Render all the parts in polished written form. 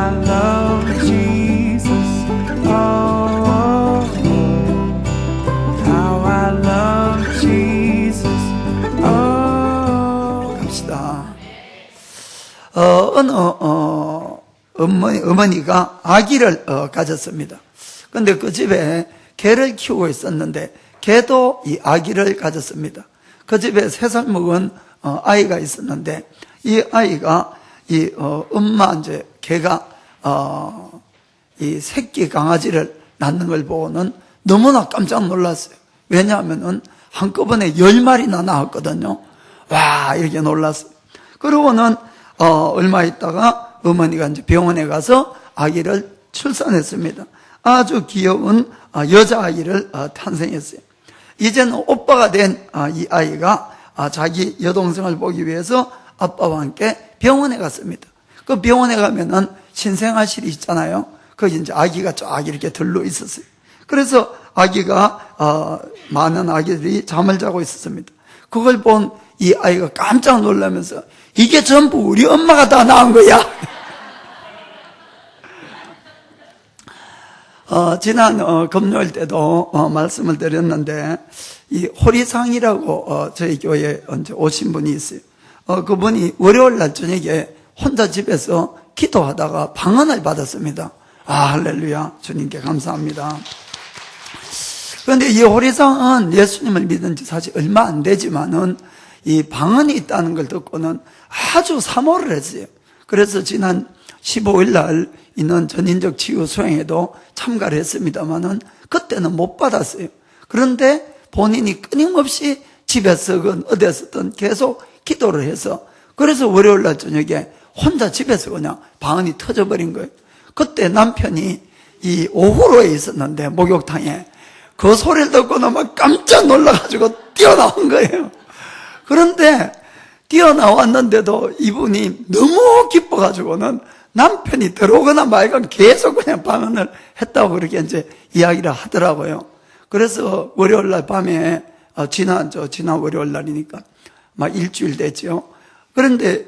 I love Jesus. Oh, how I love Jesus. Oh. 갑시다. 어느 어머니가 아기를 가졌습니다. 근데 그 집에 개를 키우고 있었는데 개도 이 아기를 가졌습니다. 그 집에 3살 먹은 아이가 있었는데 이 아이가 이 엄마 이제 개가 이 새끼 강아지를 낳는 걸 보고는 너무나 깜짝 놀랐어요. 왜냐하면은 한꺼번에 10마리나 낳았거든요. 와, 이렇게 놀랐어요. 그러고는 얼마 있다가 어머니가 이제 병원에 가서 아기를 출산했습니다. 아주 귀여운 여자아이를 탄생했어요. 이제는 오빠가 된 이 아이가 자기 여동생을 보기 위해서 아빠와 함께 병원에 갔습니다. 그 병원에 가면은 신생아실이 있잖아요. 거기 이제 아기가 쫙 이렇게 들러 있었어요. 그래서 아기가 많은 아기들이 잠을 자고 있었습니다. 그걸 본 이 아이가 깜짝 놀라면서 이게 전부 우리 엄마가 다 낳은 거야. 지난 금요일 때도 말씀을 드렸는데 이 호리상이라고 저희 교회에 오신 분이 있어요. 그분이 월요일 날 저녁에 혼자 집에서 기도하다가 방언을 받았습니다. 할렐루야, 주님께 감사합니다. 그런데 이 호리상은 예수님을 믿은 지 사실 얼마 안 되지만은 이 방언이 있다는 걸 듣고는 아주 사모를 했어요. 그래서 지난 15일 날 있는 전인적 치유 수행에도 참가를 했습니다만은 그때는 못 받았어요. 그런데 본인이 끊임없이 집에서건 어디에서든 계속 기도를 해서 그래서 월요일 날 저녁에 혼자 집에서 그냥 방언이 터져버린 거예요. 그때 남편이 이 오후로에 있었는데 목욕탕에 그 소리를 듣고는 막 깜짝 놀라가지고 뛰어나온 거예요. 그런데 뛰어나왔는데도 이분이 너무 기뻐가지고는 남편이 들어오거나 말건 계속 그냥 방언을 했다고 그렇게 이제 이야기를 하더라고요. 그래서 월요일 날 밤에, 지난 월요일 날이니까 막 일주일 됐죠. 그런데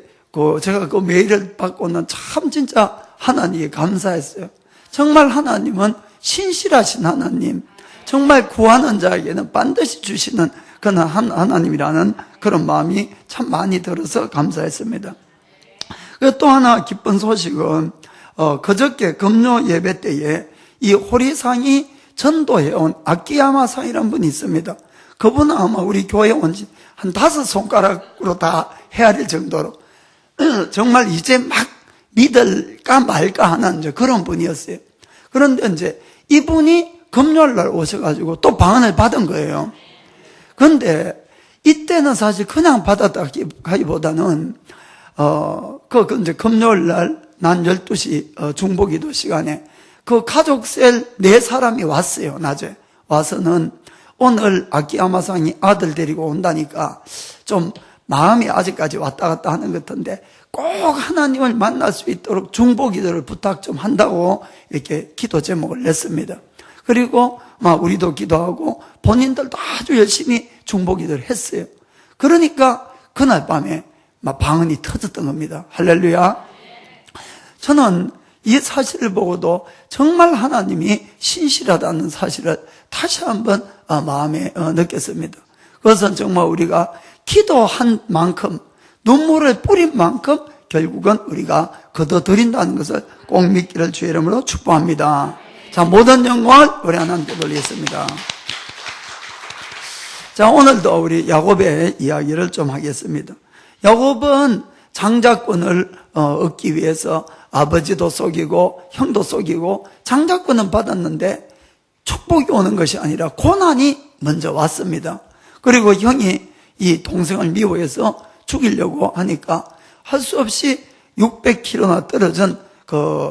제가 그 메일을 받고는 참 진짜 하나님께 감사했어요. 정말 하나님은 신실하신 하나님, 정말 구하는 자에게는 반드시 주시는 그런 하나님이라는 그런 마음이 참 많이 들어서 감사했습니다. 또 하나 기쁜 소식은 그저께 금요 예배 때에 이 호리상이 전도해온 아키야마상이라는 분이 있습니다. 그분은 아마 우리 교회에 온 지 한 5손가락으로 다 헤아릴 정도로 정말 이제 막 믿을까 말까 하는 이제 그런 분이었어요. 그런데 이제 이분이 금요일 날 오셔가지고 또 방언을 받은 거예요. 그런데 이때는 사실 그냥 받았다기보다는 이제 금요일 날 난 12시 중보기도 시간에 그 가족셀 4사람이 왔어요. 낮에 와서는 오늘 아키야마상이 아들 데리고 온다니까 좀 마음이 아직까지 왔다 갔다 하는 것 같은데 꼭 하나님을 만날 수 있도록 중보기도를 부탁 좀 한다고 이렇게 기도 제목을 냈습니다. 그리고 막 우리도 기도하고 본인들도 아주 열심히 중보기도를 했어요. 그러니까 그날 밤에 막 방언이 터졌던 겁니다. 할렐루야. 저는 이 사실을 보고도 정말 하나님이 신실하다는 사실을 다시 한번 마음에 느꼈습니다. 그것은 정말 우리가 기도한 만큼 눈물을 뿌린 만큼 결국은 우리가 거둬들인다는 것을 꼭 믿기를 주의 이름으로 축복합니다. 자, 모든 영광을 우리 하나님께 돌리겠습니다. 자, 오늘도 우리 야곱의 이야기를 좀 하겠습니다. 야곱은 장자권을 얻기 위해서 아버지도 속이고 형도 속이고 장자권은 받았는데 축복이 오는 것이 아니라 고난이 먼저 왔습니다. 그리고 형이 이 동생을 미워해서 죽이려고 하니까 할 수 없이 600km나 떨어진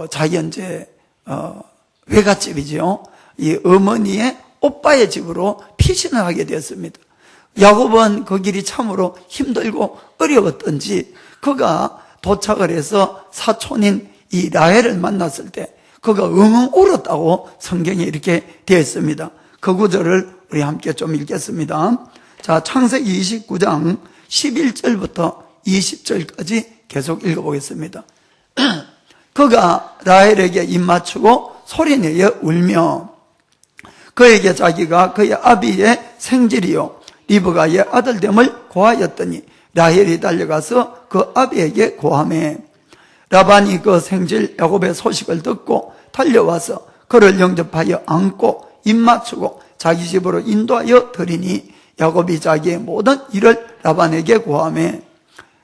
자기 이제 외갓집이죠. 이 어머니의 오빠의 집으로 피신을 하게 되었습니다. 야곱은 그 길이 참으로 힘들고 어려웠던지 그가 도착을 해서 사촌인 이 라헬을 만났을 때 그가 엉엉 울었다고 성경에 이렇게 되어 있습니다. 그 구절을 우리 함께 좀 읽겠습니다. 자, 창세기 29장 11절부터 20절까지 계속 읽어보겠습니다. 그가 라헬에게 입맞추고 소리내어 울며 그에게 자기가 그의 아비의 생질이요 리브가의 아들됨을 고하였더니 라헬이 달려가서 그 아비에게 고하매 라반이 그 생질 야곱의 소식을 듣고 달려와서 그를 영접하여 안고 입맞추고 자기 집으로 인도하여 드리니 야곱이 자기의 모든 일을 라반에게 고하매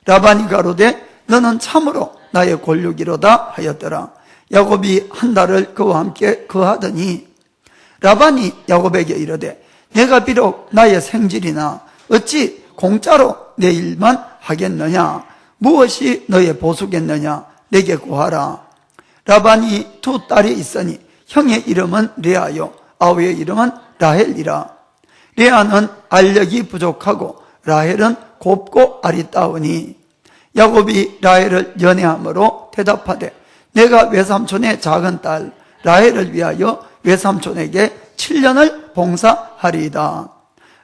라반이 가로되 너는 참으로 나의 골육이로다 하였더라. 야곱이 한 달을 그와 함께 거하더니 라반이 야곱에게 이르되 내가 비록 나의 생질이나 어찌 공짜로 내 일만 하겠느냐 무엇이 너의 보수겠느냐 내게 구하라. 라반이 두 딸이 있으니 형의 이름은 레아요 아우의 이름은 라헬이라. 레아는 알력이 부족하고 라헬은 곱고 아리따우니 야곱이 라헬을 연애함으로 대답하되 내가 외삼촌의 작은 딸 라헬을 위하여 외삼촌에게 7년을 봉사하리이다.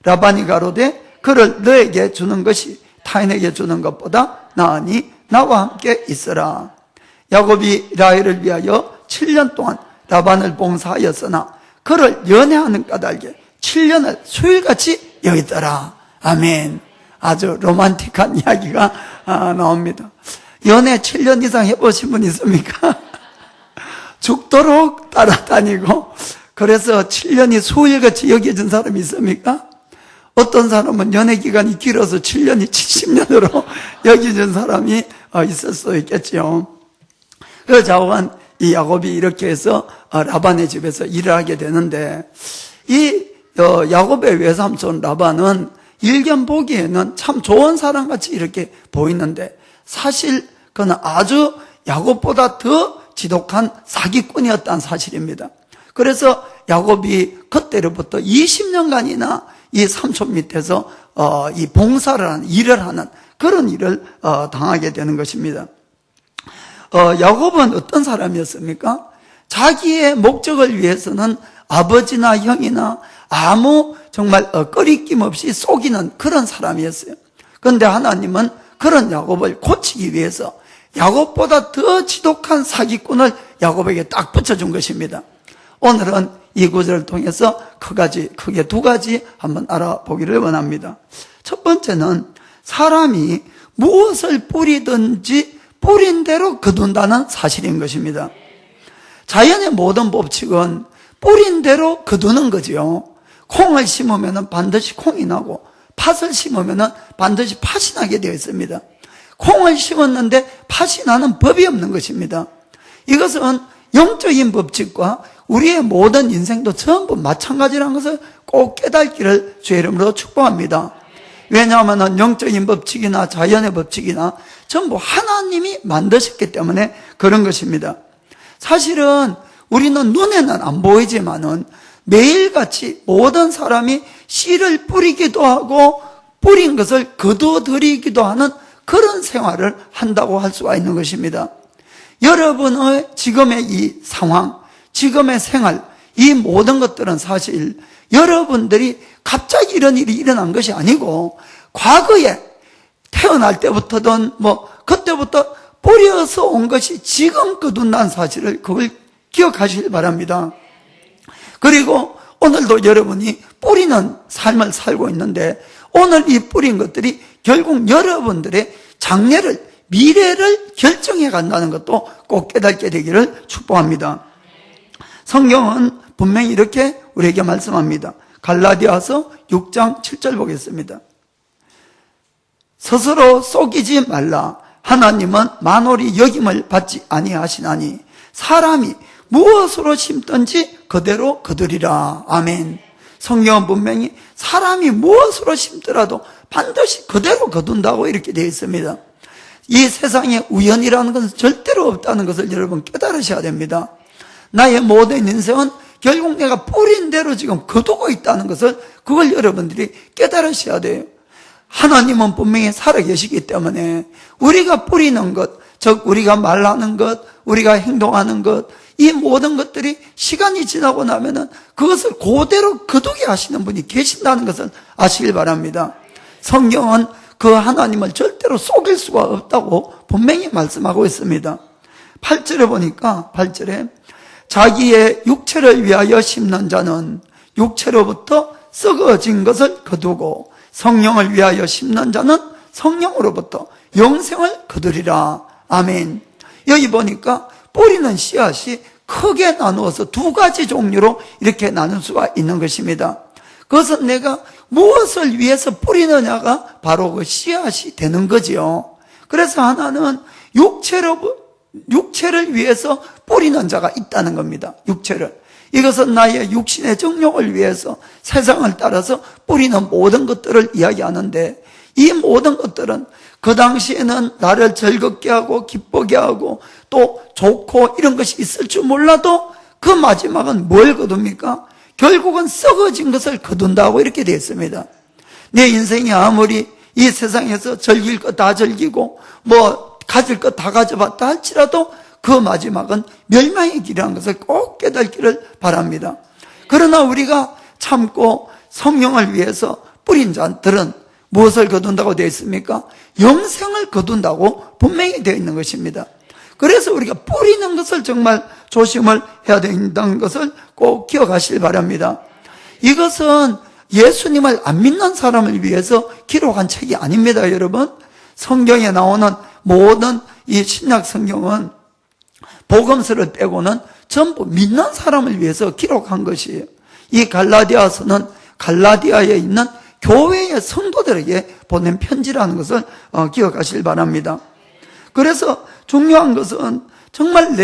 라반이 가로되 그를 너에게 주는 것이 타인에게 주는 것보다 나으니 나와 함께 있으라. 야곱이 라헬을 위하여 7년 동안 라반을 봉사하였으나 그를 연애하는 까닭에 7년을 수일같이 여기더라. 아멘. 아주 로man틱한 이야기가 나옵니다. 연애 7년 이상 해보신 분 있습니까? 죽도록 따라다니고 그래서 7년이 수일같이 여겨진 사람이 있습니까? 어떤 사람은 연애 기간이 길어서 7년이 70년으로 여겨진 사람이 있을 수 있겠죠. 그 자오한 이 야곱이 이렇게 해서 라반의 집에서 일을 하게 되는데 이 야곱의 외삼촌 라반은 일견 보기에는 참 좋은 사람같이 이렇게 보이는데 사실 그는 아주 야곱보다 더 지독한 사기꾼이었다는 사실입니다. 그래서 야곱이 그때로부터 20년간이나 이 삼촌 밑에서 이 봉사를 하는 일을 하는 그런 일을 당하게 되는 것입니다. 야곱은 어떤 사람이었습니까? 자기의 목적을 위해서는 아버지나 형이나 아무 정말 꺼리낌 없이 속이는 그런 사람이었어요. 그런데 하나님은 그런 야곱을 고치기 위해서 야곱보다 더 지독한 사기꾼을 야곱에게 딱 붙여준 것입니다. 오늘은 이 구절을 통해서 크게 두 가지 한번 알아보기를 원합니다. 첫 번째는 사람이 무엇을 뿌리든지 뿌린 대로 거둔다는 사실인 것입니다. 자연의 모든 법칙은 뿌린 대로 거두는 거지요. 콩을 심으면 반드시 콩이 나고 팥을 심으면 반드시 팥이 나게 되어 있습니다. 콩을 심었는데 팥이 나는 법이 없는 것입니다. 이것은 영적인 법칙과 우리의 모든 인생도 전부 마찬가지라는 것을 꼭 깨닫기를 주의 이름으로 축복합니다. 왜냐하면 영적인 법칙이나 자연의 법칙이나 전부 하나님이 만드셨기 때문에 그런 것입니다. 사실은 우리는 눈에는 안 보이지만은 매일같이 모든 사람이 씨를 뿌리기도 하고 뿌린 것을 거두어들이기도 하는 그런 생활을 한다고 할 수가 있는 것입니다. 여러분의 지금의 이 상황, 지금의 생활, 이 모든 것들은 사실 여러분들이 갑자기 이런 일이 일어난 것이 아니고 과거에 태어날 때부터든 그때부터 뿌려서 온 것이 지금 거둔다는 사실을 그걸 기억하시길 바랍니다. 그리고 오늘도 여러분이 뿌리는 삶을 살고 있는데 오늘 이 뿌린 것들이 결국 여러분들의 장래를, 미래를 결정해 간다는 것도 꼭 깨닫게 되기를 축복합니다. 성경은 분명히 이렇게 우리에게 말씀합니다. 갈라디아서 6장 7절 보겠습니다. 스스로 속이지 말라. 하나님은 만홀이 여김을 받지 아니하시나니 사람이 무엇으로 심든지 그대로 거두리라. 아멘. 성경은 분명히 사람이 무엇으로 심더라도 반드시 그대로 거둔다고 이렇게 되어 있습니다. 이 세상에 우연이라는 것은 절대로 없다는 것을 여러분 깨달으셔야 됩니다. 나의 모든 인생은 결국 내가 뿌린 대로 지금 거두고 있다는 것을 그걸 여러분들이 깨달으셔야 돼요. 하나님은 분명히 살아계시기 때문에 우리가 뿌리는 것, 즉 우리가 말하는 것, 우리가 행동하는 것, 이 모든 것들이 시간이 지나고 나면은 그것을 그대로 거두게 하시는 분이 계신다는 것을 아시길 바랍니다. 성경은 그 하나님을 절대로 속일 수가 없다고 분명히 말씀하고 있습니다. 8절에 보니까 8절에 자기의 육체를 위하여 심는 자는 육체로부터 썩어진 것을 거두고 성령을 위하여 심는 자는 성령으로부터 영생을 거두리라. 아멘. 여기 보니까 뿌리는 씨앗이 크게 나누어서 두 가지 종류로 이렇게 나눌 수가 있는 것입니다. 그것은 내가 무엇을 위해서 뿌리느냐가 바로 그 씨앗이 되는 거지요. 그래서 하나는 육체를 위해서 뿌리는 자가 있다는 겁니다. 육체를. 이것은 나의 육신의 정욕을 위해서 세상을 따라서 뿌리는 모든 것들을 이야기하는데, 이 모든 것들은 그 당시에는 나를 즐겁게 하고 기쁘게 하고 또 좋고 이런 것이 있을 줄 몰라도 그 마지막은 뭘 거둡니까? 결국은 썩어진 것을 거둔다고 이렇게 되어 있습니다. 내 인생이 아무리 이 세상에서 즐길 것 다 즐기고 뭐 가질 것 다 가져봤다 할지라도 그 마지막은 멸망의 길이라는 것을 꼭 깨닫기를 바랍니다. 그러나 우리가 참고 성령을 위해서 뿌린 자들은 무엇을 거둔다고 되어 있습니까? 영생을 거둔다고 분명히 되어 있는 것입니다. 그래서 우리가 뿌리는 것을 정말 조심을 해야 된다는 것을 꼭 기억하시길 바랍니다. 이것은 예수님을 안 믿는 사람을 위해서 기록한 책이 아닙니다, 여러분. 성경에 나오는 모든 이 신약 성경은 복음서를 빼고는 전부 믿는 사람을 위해서 기록한 것이에요. 이 갈라디아서는 갈라디아에 있는 교회의 성도들에게 보낸 편지라는 것을 기억하시길 바랍니다. 그래서 중요한 것은 정말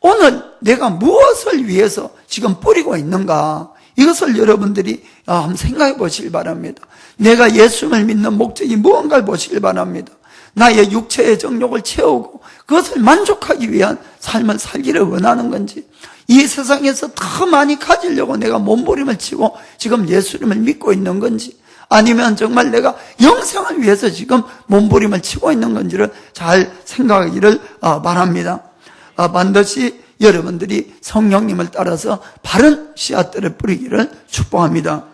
오늘 내가 무엇을 위해서 지금 뿌리고 있는가, 이것을 여러분들이 한번 생각해 보시길 바랍니다. 내가 예수를 믿는 목적이 무언가를 보시길 바랍니다. 나의 육체의 정욕을 채우고 그것을 만족하기 위한 삶을 살기를 원하는 건지, 이 세상에서 더 많이 가지려고 내가 몸부림을 치고 지금 예수님을 믿고 있는 건지, 아니면 정말 내가 영생을 위해서 지금 몸부림을 치고 있는 건지를 잘 생각하기를 바랍니다. 반드시 여러분들이 성령님을 따라서 바른 씨앗들을 뿌리기를 축복합니다.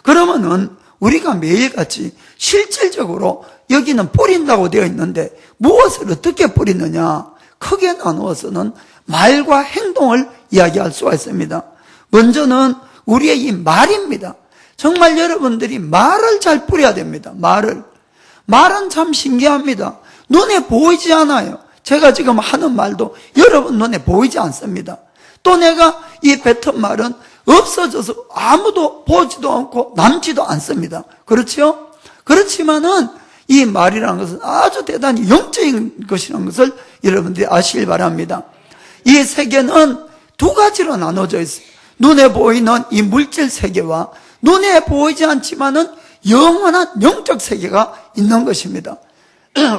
그러면은 우리가 매일같이 실질적으로 여기는 뿌린다고 되어 있는데 무엇을 어떻게 뿌리느냐, 크게 나누어서는 말과 행동을 이야기할 수가 있습니다. 먼저는 우리의 이 말입니다. 정말 여러분들이 말을 잘 뿌려야 됩니다. 말은 참 신기합니다. 눈에 보이지 않아요. 제가 지금 하는 말도 여러분 눈에 보이지 않습니다. 또 내가 이 뱉은 말은 없어져서 아무도 보지도 않고 남지도 않습니다. 그렇죠? 그렇지만은 이 말이라는 것은 아주 대단히 영적인 것이라는 것을 여러분들이 아시길 바랍니다. 이 세계는 두 가지로 나눠져 있어요. 눈에 보이는 이 물질 세계와 눈에 보이지 않지만은 영원한 영적 세계가 있는 것입니다.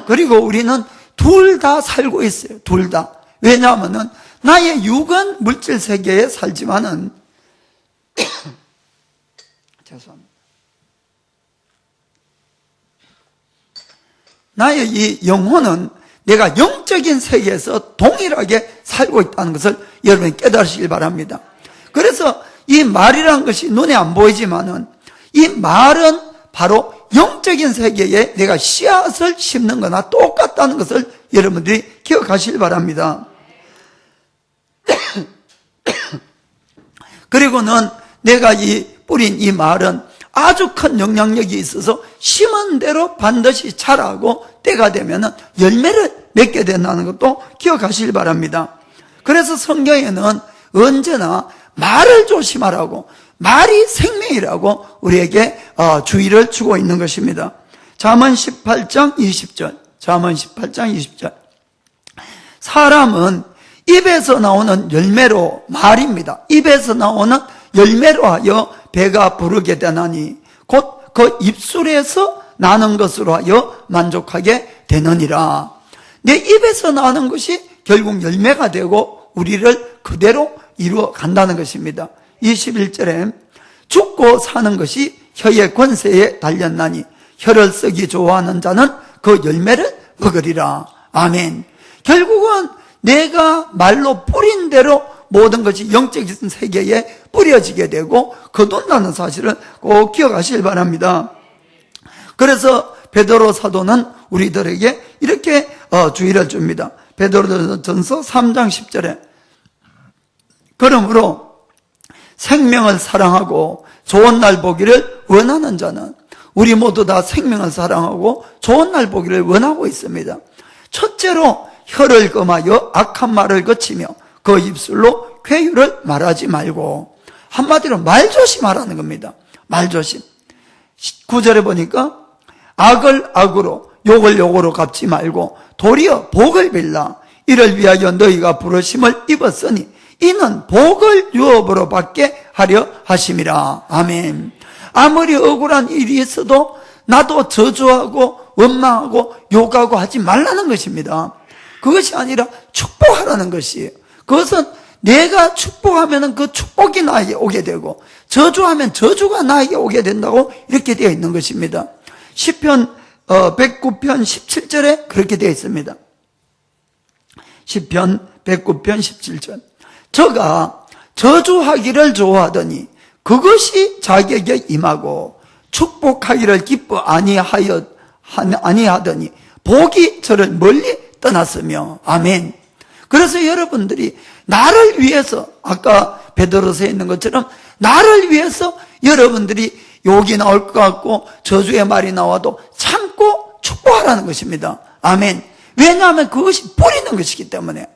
그리고 우리는 둘 다 살고 있어요. 둘 다. 왜냐하면은 나의 육은 물질 세계에 살지만은 죄송합니다. 나의 이 영혼은 내가 영적인 세계에서 동일하게 살고 있다는 것을 여러분이 깨달으시길 바랍니다. 그래서 이 말이라는 것이 눈에 안 보이지만은 이 말은 바로 영적인 세계에 내가 씨앗을 심는 거나 똑같다는 것을 여러분들이 기억하시길 바랍니다. 그리고는 내가 뿌린 이 말은 아주 큰 영향력이 있어서 심은 대로 반드시 자라고 때가 되면 열매를 맺게 된다는 것도 기억하시길 바랍니다. 그래서 성경에는 언제나 말을 조심하라고, 말이 생명이라고 우리에게 주의를 주고 있는 것입니다. 잠언 18장 20절. 잠언 18장 20절. 사람은 입에서 나오는 열매로, 말입니다. 입에서 나오는 열매로 하여 배가 부르게 되나니 곧 그 입술에서 나는 것으로 하여 만족하게 되느니라. 내 입에서 나는 것이 결국 열매가 되고 우리를 그대로 이루어 간다는 것입니다. 21절에 죽고 사는 것이 혀의 권세에 달렸나니 혀를 쓰기 좋아하는 자는 그 열매를 먹으리라. 아멘. 결국은 내가 말로 뿌린 대로 모든 것이 영적인 세계에 뿌려지게 되고 거둔다는 사실을 꼭 기억하시길 바랍니다. 그래서 베드로 사도는 우리들에게 이렇게 주의를 줍니다. 베드로전서 3장 10절에 그러므로 생명을 사랑하고 좋은 날 보기를 원하는 자는, 우리 모두 다 생명을 사랑하고 좋은 날 보기를 원하고 있습니다. 첫째로 혀를 금하여 악한 말을 거치며 그 입술로 괴유를 말하지 말고, 한마디로 말조심하라는 겁니다. 말조심. 9절에 보니까 악을 악으로 욕을 욕으로 갚지 말고 도리어 복을 빌라. 이를 위하여 너희가 부르심을 입었으니 이는 복을 유업으로 받게 하려 하심이라. 아멘. 아무리 억울한 일이 있어도 나도 저주하고 원망하고 욕하고 하지 말라는 것입니다. 그것이 아니라 축복하라는 것이에요. 그것은 내가 축복하면 그 축복이 나에게 오게 되고 저주하면 저주가 나에게 오게 된다고 이렇게 되어 있는 것입니다. 시편 109편 17절에 그렇게 되어 있습니다. 시편 109편 17절. 저가 저주하기를 좋아하더니 그것이 자기에게 임하고 축복하기를 기뻐 아니하더니 복이 저를 멀리 떠났으며. 아멘. 그래서 여러분들이 나를 위해서, 아까 베드로서에 있는 것처럼 나를 위해서 여러분들이 욕이 나올 것 같고 저주의 말이 나와도 참고 축복하라는 것입니다. 아멘. 왜냐하면 그것이 뿌리는 것이기 때문에.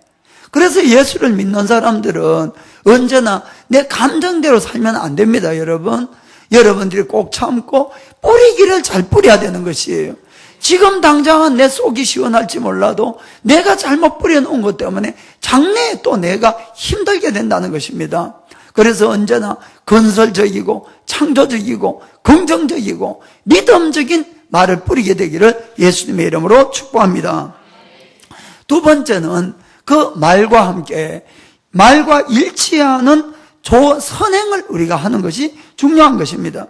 그래서 예수를 믿는 사람들은 언제나 내 감정대로 살면 안 됩니다, 여러분. 여러분들이 꼭 참고 뿌리기를 잘 뿌려야 되는 것이에요. 지금 당장은 내 속이 시원할지 몰라도 내가 잘못 뿌려놓은 것 때문에 장래에 또 내가 힘들게 된다는 것입니다. 그래서 언제나 건설적이고 창조적이고 긍정적이고 믿음적인 말을 뿌리게 되기를 예수님의 이름으로 축복합니다. 두 번째는 그 말과 함께 말과 일치하는 선행을 우리가 하는 것이 중요한 것입니다.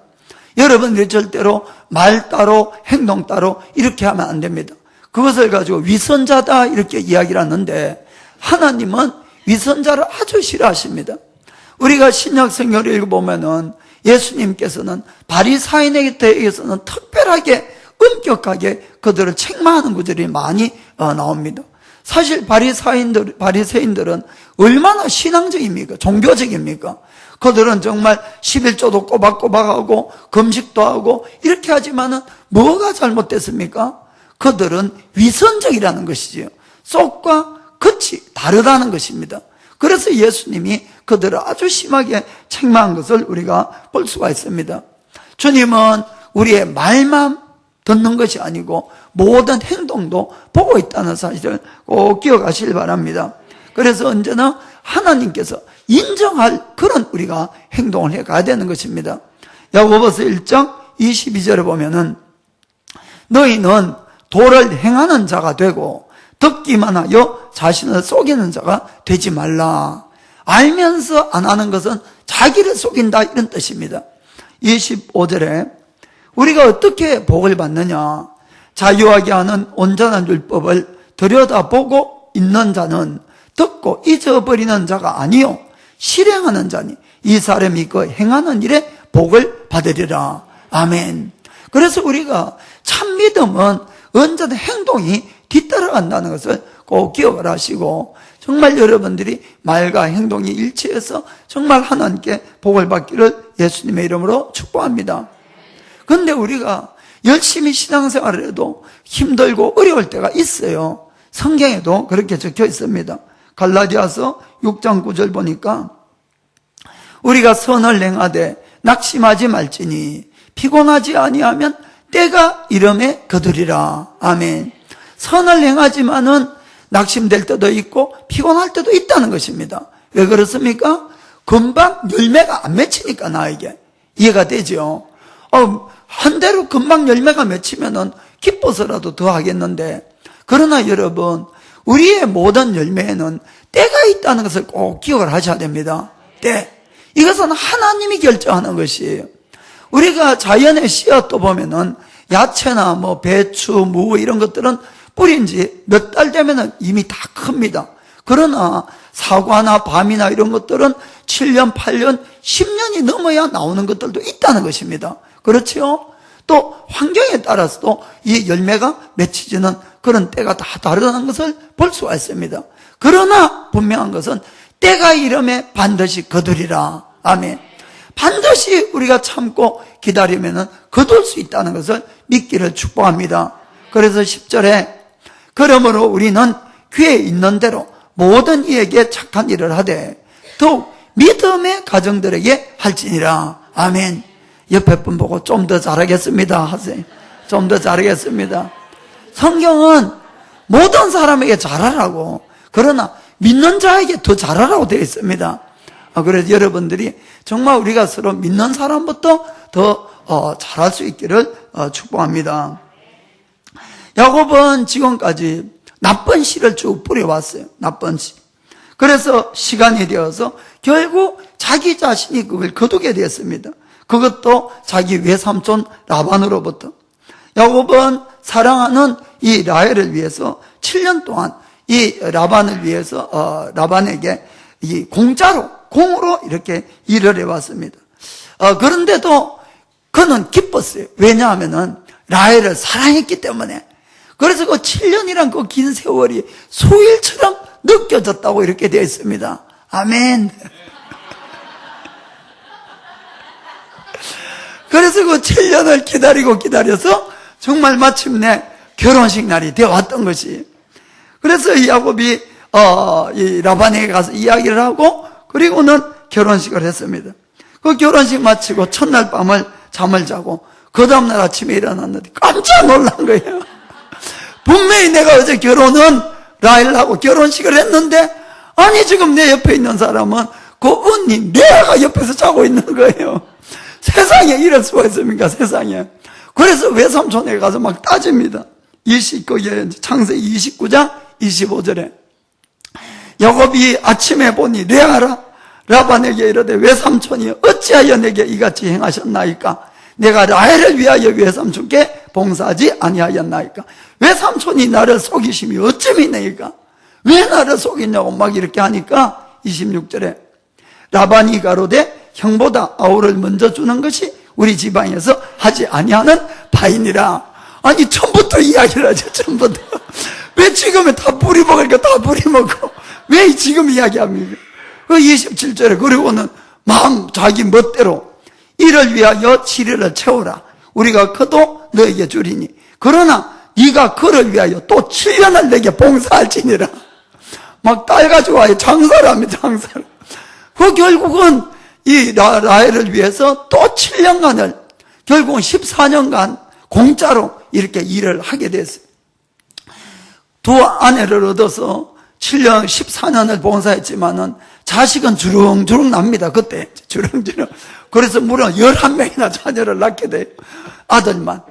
여러분들이 절대로 말 따로 행동 따로 이렇게 하면 안 됩니다. 그것을 가지고 위선자다 이렇게 이야기를 하는데 하나님은 위선자를 아주 싫어하십니다. 우리가 신약 성경을 읽어보면은 예수님께서는 바리사인에 대해서는 특별하게 엄격하게 그들을 책망하는 구절이 많이 나옵니다. 사실 바리새인들은 얼마나 신앙적입니까? 종교적입니까? 그들은 정말 11조도 꼬박꼬박하고 금식도 하고 이렇게 하지만은 뭐가 잘못됐습니까? 그들은 위선적이라는 것이지요. 속과 겉이 다르다는 것입니다. 그래서 예수님이 그들을 아주 심하게 책망한 것을 우리가 볼 수가 있습니다. 주님은 우리의 말만 듣는 것이 아니고 모든 행동도 보고 있다는 사실을 꼭 기억하시길 바랍니다. 그래서 언제나 하나님께서 인정할 그런 우리가 행동을 해가야 되는 것입니다. 야고보서 1장 22절에 보면은 너희는 도를 행하는 자가 되고 듣기만 하여 자신을 속이는 자가 되지 말라. 알면서 안 하는 것은 자기를 속인다 이런 뜻입니다. 25절에 우리가 어떻게 복을 받느냐. 자유하게 하는 온전한 율법을 들여다보고 있는 자는 듣고 잊어버리는 자가 아니요 실행하는 자니 이 사람이 그 행하는 일에 복을 받으리라. 아멘. 그래서 우리가 참 믿음은 언제나 행동이 뒤따라간다는 것을 꼭 기억을 하시고 정말 여러분들이 말과 행동이 일치해서 정말 하나님께 복을 받기를 예수님의 이름으로 축복합니다. 그런데 우리가 열심히 신앙생활을 해도 힘들고 어려울 때가 있어요. 성경에도 그렇게 적혀 있습니다. 갈라디아서 6장 9절 보니까 우리가 선을 행하되 낙심하지 말지니 피곤하지 아니하면 때가 이름에 거두리라. 아멘. 선을 행하지만은 낙심될 때도 있고 피곤할 때도 있다는 것입니다. 왜 그렇습니까? 금방 열매가 안 맺히니까 나에게. 이해가 되죠? 한 대로 금방 열매가 맺히면은 기뻐서라도 더 하겠는데, 그러나 여러분, 우리의 모든 열매에는 때가 있다는 것을 꼭 기억을 하셔야 됩니다. 때. 이것은 하나님이 결정하는 것이에요. 우리가 자연의 씨앗도 보면은 야채나 배추, 무 이런 것들은 뿌린 지 몇 달 되면은 이미 다 큽니다. 그러나 사과나 밤이나 이런 것들은 7년, 8년, 10년이 넘어야 나오는 것들도 있다는 것입니다. 그렇죠? 또 환경에 따라서도 이 열매가 맺히지는 그런 때가 다 다르다는 것을 볼 수가 있습니다. 그러나 분명한 것은 때가 이름에 반드시 거두리라. 아멘. 반드시 우리가 참고 기다리면 거둘 수 있다는 것을 믿기를 축복합니다. 그래서 10절에 그러므로 우리는 귀에 있는 대로 모든 이에게 착한 일을 하되 더욱 믿음의 가정들에게 할지니라. 아멘. 옆에 분 보고 좀 더 잘하겠습니다 하세요. 좀 더 잘하겠습니다. 성경은 모든 사람에게 잘하라고, 그러나 믿는 자에게 더 잘하라고 되어 있습니다. 그래서 여러분들이 정말 우리가 서로 믿는 사람부터 더 잘할 수 있기를 축복합니다. 야곱은 지금까지 나쁜 씨를 쭉 뿌려왔어요. 나쁜 씨. 그래서 시간이 되어서 결국 자기 자신이 그걸 거두게 되었습니다. 그것도 자기 외삼촌 라반으로부터. 야곱은 사랑하는 이 라헬을 위해서 7년 동안 이 라반을 위해서 라반에게 이 공으로 이렇게 일을 해왔습니다. 그런데도 그는 기뻤어요. 왜냐하면은 라헬을 사랑했기 때문에. 그래서 그 7년이란 그 긴 세월이 수일처럼 느껴졌다고 이렇게 되어 있습니다. 아멘. 그래서 그 7년을 기다려서 정말 마침내 결혼식 날이 되어 왔던 것이. 그래서 이 야곱이 이 라반에게 가서 이야기를 하고 그리고는 결혼식을 했습니다. 그 결혼식 마치고 첫날 밤을 잠을 자고 그 다음날 아침에 일어났는데 깜짝 놀란 거예요. 분명히 내가 어제 결혼은 라헬하고 결혼식을 했는데 아니 지금 내 옆에 있는 사람은 그 언니 레아가 옆에서 자고 있는 거예요. 세상에 이럴 수가 있습니까? 세상에. 그래서 외삼촌에 가서 막 따집니다. 창세기 29장 25절에 야곱이 아침에 보니 레아라 라반에게 이르되 외삼촌이 어찌하여 내게 이같이 행하셨나이까? 내가 라헬을 위하여 외삼촌께 봉사하지 아니하였나이까? 외삼촌이 나를 속이심이 어쩌미네이까? 왜 나를 속이냐고 막 이렇게 하니까 26절에 라반이 가로되 형보다 아우를 먼저 주는 것이 우리 지방에서 하지 아니하는 바이니라. 아니 처음부터 이야기를 하죠. 처음부터. 왜 지금은 다 뿌리 먹으니까 다 뿌리 먹고 왜 지금 이야기합니까? 그 27절에 그리고는 마음 자기 멋대로 이를 위하여 치료를 채우라. 우리가 그도 너에게 주리니 그러나 네가 그를 위하여 또 7년을 내게 봉사할지니라. 막 딸 가지고 아예 장사를 합니다. 장사를. 그 결국은 이 라헬을 위해서 또 7년간을 결국은 14년간 공짜로 이렇게 일을 하게 됐어요. 두 아내를 얻어서 7년, 14년을 봉사했지만은 자식은 주렁주렁 납니다. 그때 주렁주렁. 그래서 무려 11명이나 자녀를 낳게 돼요. 아들만.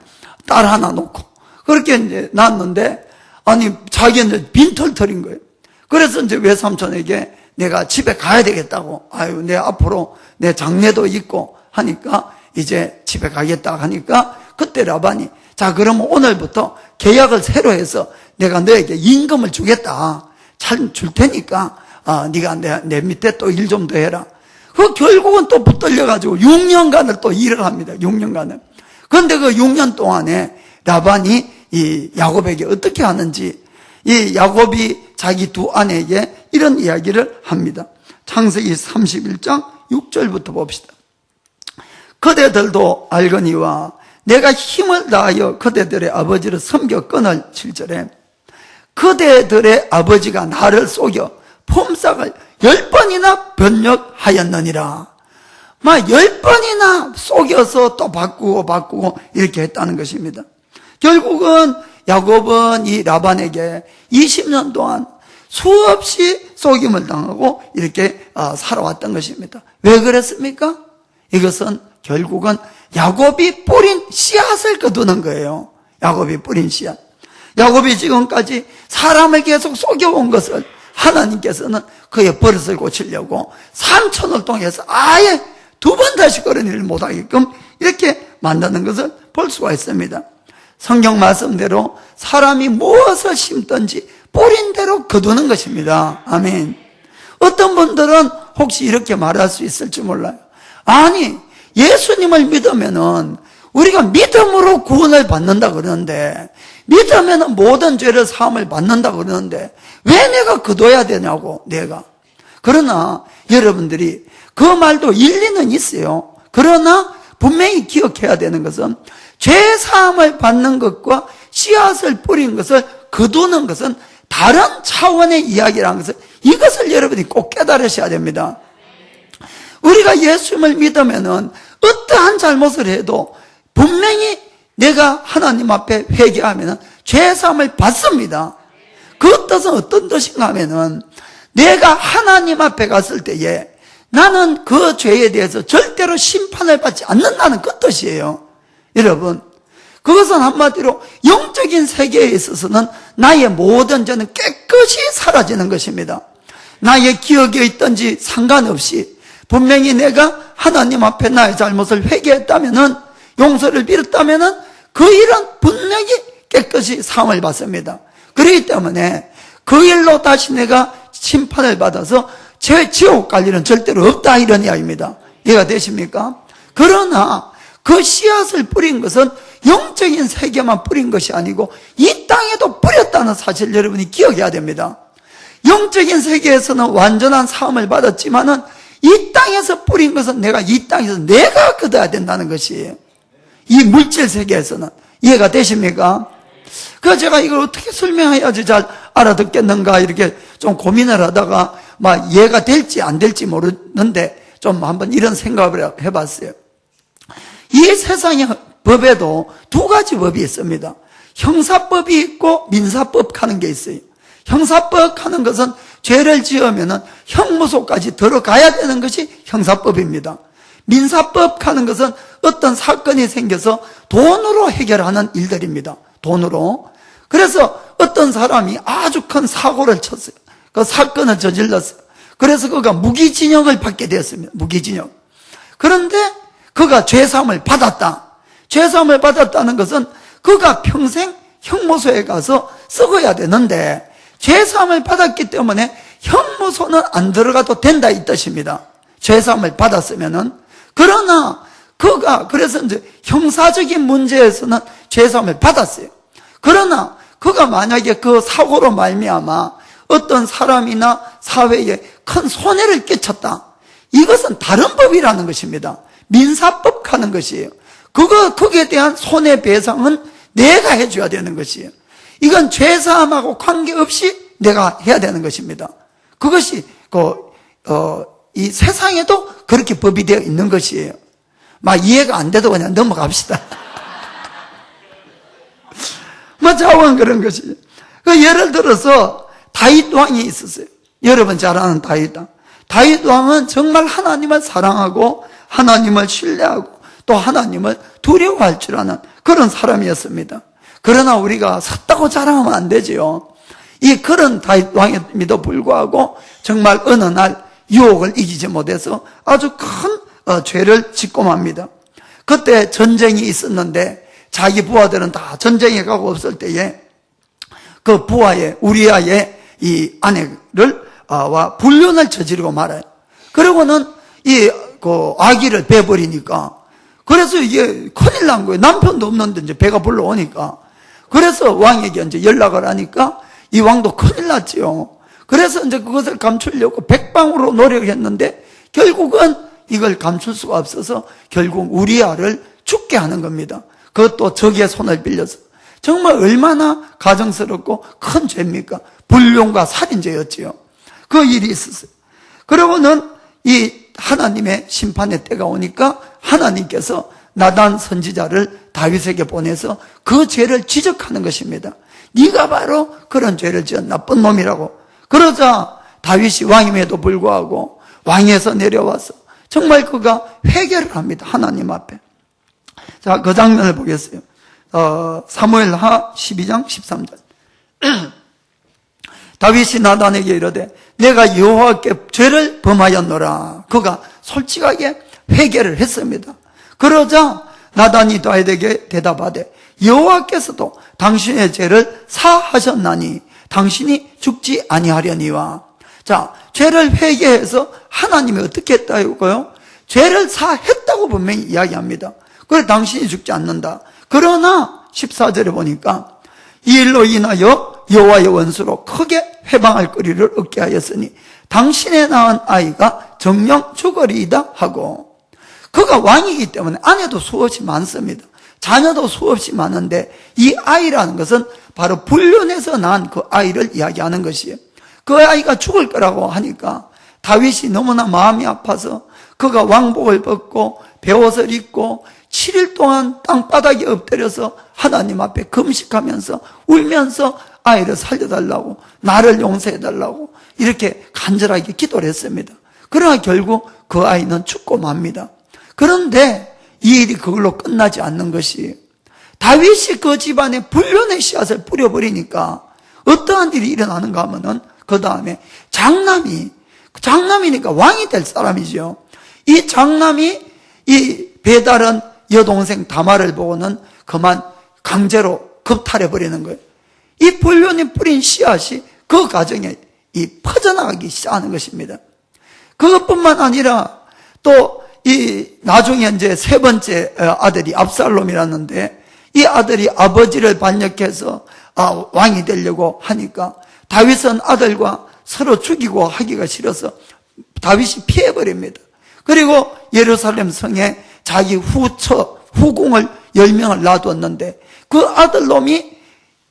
딸 하나 놓고. 그렇게 이제 낳았는데, 아니, 자기는 빈털털인 거예요. 그래서 이제 외삼촌에게 내가 집에 가야 되겠다고. 아유, 내 앞으로 내 장례도 있고 하니까 이제 집에 가겠다 하니까 그때 라반이 자, 그러면 오늘부터 계약을 새로 해서 내가 너에게 임금을 주겠다. 잘 줄 테니까 네가 내 밑에 또 일 좀 더 해라. 그 결국은 또 붙들려가지고 6년간을 또 일을 합니다. 6년간을. 그런데 그 6년 동안에 라반이 이 야곱에게 어떻게 하는지 이 야곱이 자기 두 아내에게 이런 이야기를 합니다. 창세기 31장 6절부터 봅시다. 그대들도 알거니와 내가 힘을 다하여 그대들의 아버지를 섬겼거늘 7절에 그대들의 아버지가 나를 속여 품삯을 10번이나 변력하였느니라. 막 10번이나 속여서 또 바꾸고 이렇게 했다는 것입니다. 결국은 야곱은 이 라반에게 20년 동안 수없이 속임을 당하고 이렇게 살아왔던 것입니다. 왜 그랬습니까? 이것은 결국은 야곱이 뿌린 씨앗을 거두는 거예요. 야곱이 뿌린 씨앗. 야곱이 지금까지 사람을 계속 속여온 것을 하나님께서는 그의 버릇을 고치려고 3천을 통해서 아예 두 번 다시 그런 일을 못하게끔 이렇게 만드는 것을 볼 수가 있습니다. 성경 말씀대로 사람이 무엇을 심든지 뿌린 대로 거두는 것입니다. 아멘. 어떤 분들은 혹시 이렇게 말할 수 있을지 몰라요. 아니, 예수님을 믿으면은 우리가 믿음으로 구원을 받는다 그러는데, 믿으면 모든 죄를 사함을 받는다 그러는데 왜 내가 거둬야 되냐고, 내가. 그러나 여러분들이 그 말도 일리는 있어요. 그러나 분명히 기억해야 되는 것은 죄 사함을 받는 것과 씨앗을 뿌린 것을 거두는 것은 다른 차원의 이야기라는 것을, 이것을 여러분이 꼭 깨달으셔야 됩니다. 우리가 예수님을 믿으면은 어떠한 잘못을 해도 분명히 내가 하나님 앞에 회개하면은 죄 사함을 받습니다. 그 뜻은 어떤 뜻인가 하면은 내가 하나님 앞에 갔을 때에 나는 그 죄에 대해서 절대로 심판을 받지 않는다는 그 뜻이에요. 여러분, 그것은 한마디로 영적인 세계에 있어서는 나의 모든 죄는 깨끗이 사라지는 것입니다. 나의 기억에 있든지 상관없이 분명히 내가 하나님 앞에 나의 잘못을 회개했다면은, 용서를 빌었다면은 그 일은 분명히 깨끗이 사함을 받습니다. 그렇기 때문에 그 일로 다시 내가 심판을 받아서 지옥 갈 일은 절대로 없다, 이런 이야기입니다. 이해가 되십니까? 그러나 그 씨앗을 뿌린 것은 영적인 세계만 뿌린 것이 아니고 이 땅에도 뿌렸다는 사실 여러분이 기억해야 됩니다. 영적인 세계에서는 완전한 사함을 받았지만은 이 땅에서 뿌린 것은 이 땅에서 내가 거둬야 된다는 것이에요. 이 물질 세계에서는. 이해가 되십니까? 그래서 제가 이걸 어떻게 설명해야지 잘 알아듣겠는가 이렇게 좀 고민을 하다가 막 이해가 될지 안 될지 모르는데 좀 한번 이런 생각을 해봤어요. 이 세상의 법에도 두 가지 법이 있습니다. 형사법이 있고 민사법 하는 게 있어요. 형사법 하는 것은 죄를 지으면은 형무소까지 들어가야 되는 것이 형사법입니다. 민사법 하는 것은 어떤 사건이 생겨서 돈으로 해결하는 일들입니다. 돈으로. 그래서 어떤 사람이 아주 큰 사고를 쳤어요. 그 사건을 저질렀어요. 그래서 그가 무기징역을 받게 되었습니다. 무기징역. 그런데 그가 죄사함을 받았다. 죄사함을 받았다는 것은 그가 평생 형무소에 가서 썩어야 되는데 죄사함을 받았기 때문에 형무소는 안 들어가도 된다, 이 뜻입니다. 죄사함을 받았으면은. 그러나 그가 그래서 이제 형사적인 문제에서는 죄사함을 받았어요. 그러나 그가 만약에 그 사고로 말미암아 어떤 사람이나 사회에 큰 손해를 끼쳤다, 이것은 다른 법이라는 것입니다. 민사법 하는 것이에요. 거기에 대한 손해배상은 내가 해줘야 되는 것이에요. 이건 죄사함하고 관계없이 내가 해야 되는 것입니다. 그것이 이 세상에도 그렇게 법이 되어 있는 것이에요. 막 이해가 안 돼도 그냥 넘어갑시다. 자원 그런 것이. 예를 들어서 다윗 왕이 있었어요. 여러분 잘 아는 다윗 왕. 다윗 왕은 정말 하나님을 사랑하고 하나님을 신뢰하고 또 하나님을 두려워할 줄 아는 그런 사람이었습니다. 그러나 우리가 섰다고 자랑하면 안 되지요. 이 그런 다윗 왕임에도 불구하고 정말 어느 날 유혹을 이기지 못해서 아주 큰 죄를 짓고 맙니다. 그때 전쟁이 있었는데 자기 부하들은 다 전쟁에 가고 없을 때에 그 부하의 우리아의 이 아내를 와 불륜을 저지르고 말아요. 그리고는 그 아기를 베버리니까, 그래서 이게 큰일 난 거예요. 남편도 없는데 이제 배가 불러오니까. 그래서 왕에게 이제 연락을 하니까 이 왕도 큰일 났지요. 그래서 이제 그것을 감추려고 백방으로 노력했는데 결국은 이걸 감출 수가 없어서 결국 우리아를 죽게 하는 겁니다. 그것도 적의 손을 빌려서. 정말 얼마나 가정스럽고 큰 죄입니까? 불륜과 살인죄였지요. 그 일이 있었어요. 그러고는 이 하나님의 심판의 때가 오니까 하나님께서 나단 선지자를 다윗에게 보내서 그 죄를 지적하는 것입니다. 네가 바로 그런 죄를 지은 나쁜 놈이라고. 그러자 다윗이 왕임에도 불구하고 왕에서 내려와서 정말 그가 회개를 합니다. 하나님 앞에. 자, 그 장면을 보겠어요. 사무엘하 12장 13절. 다윗이 나단에게 이르되 내가 여호와께 죄를 범하였노라. 그가 솔직하게 회개를 했습니다. 그러자 나단이 다윗에게 대답하되 여호와께서도 당신의 죄를 사하셨나니 당신이 죽지 아니하려니와. 자, 죄를 회개해서 하나님이 어떻게 했다고요? 죄를 사했다고 분명히 이야기합니다. 그래 당신이 죽지 않는다. 그러나 14절에 보니까 이 일로 인하여 여호와의 원수로 크게 회방할 거리를 얻게 하였으니 당신의 낳은 아이가 정령 죽으리이다 하고, 그가 왕이기 때문에 아내도 수없이 많습니다. 자녀도 수없이 많은데 이 아이라는 것은 바로 불륜에서 난 그 아이를 이야기하는 것이에요. 그 아이가 죽을 거라고 하니까 다윗이 너무나 마음이 아파서 그가 왕복을 벗고 베옷을 입고 7일 동안 땅바닥에 엎드려서 하나님 앞에 금식하면서 울면서 아이를 살려달라고, 나를 용서해달라고 이렇게 간절하게 기도를 했습니다. 그러나 결국 그 아이는 죽고 맙니다. 그런데 이 일이 그걸로 끝나지 않는 것이, 다윗이 그 집안에 불륜의 씨앗을 뿌려버리니까 어떠한 일이 일어나는가 하면은 그 다음에 장남이니까 왕이 될 사람이죠. 이 장남이 이 배다른 여동생 다말을 보고는 그만 강제로 겁탈해버리는 거예요. 이 불륜이 뿌린 씨앗이 그 가정에 퍼져나가기 시작하는 것입니다. 그것뿐만 아니라 또 나중에 이제 세 번째 아들이 압살롬이라는데, 이 아들이 아버지를 반역해서 왕이 되려고 하니까 다윗은 아들과 서로 죽이고 하기가 싫어서 다윗이 피해버립니다. 그리고 예루살렘 성에 자기 후궁을 10명을 놔두었는데 그 아들놈이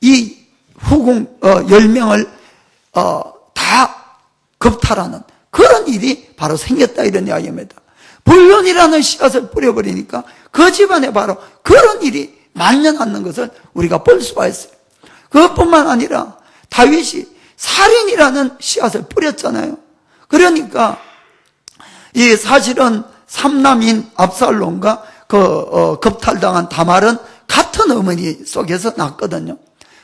이 후궁 10명을 다 겁탈하는 그런 일이 바로 생겼다, 이런 이야기입니다. 불륜이라는 씨앗을 뿌려버리니까 그 집안에 바로 그런 일이 만연하는 것을 우리가 볼 수가 있어요. 그것뿐만 아니라 다윗이 살인이라는 씨앗을 뿌렸잖아요. 그러니까 이 사실은 삼남인 압살롬과 겁탈당한 다말은 같은 어머니 속에서 났거든요.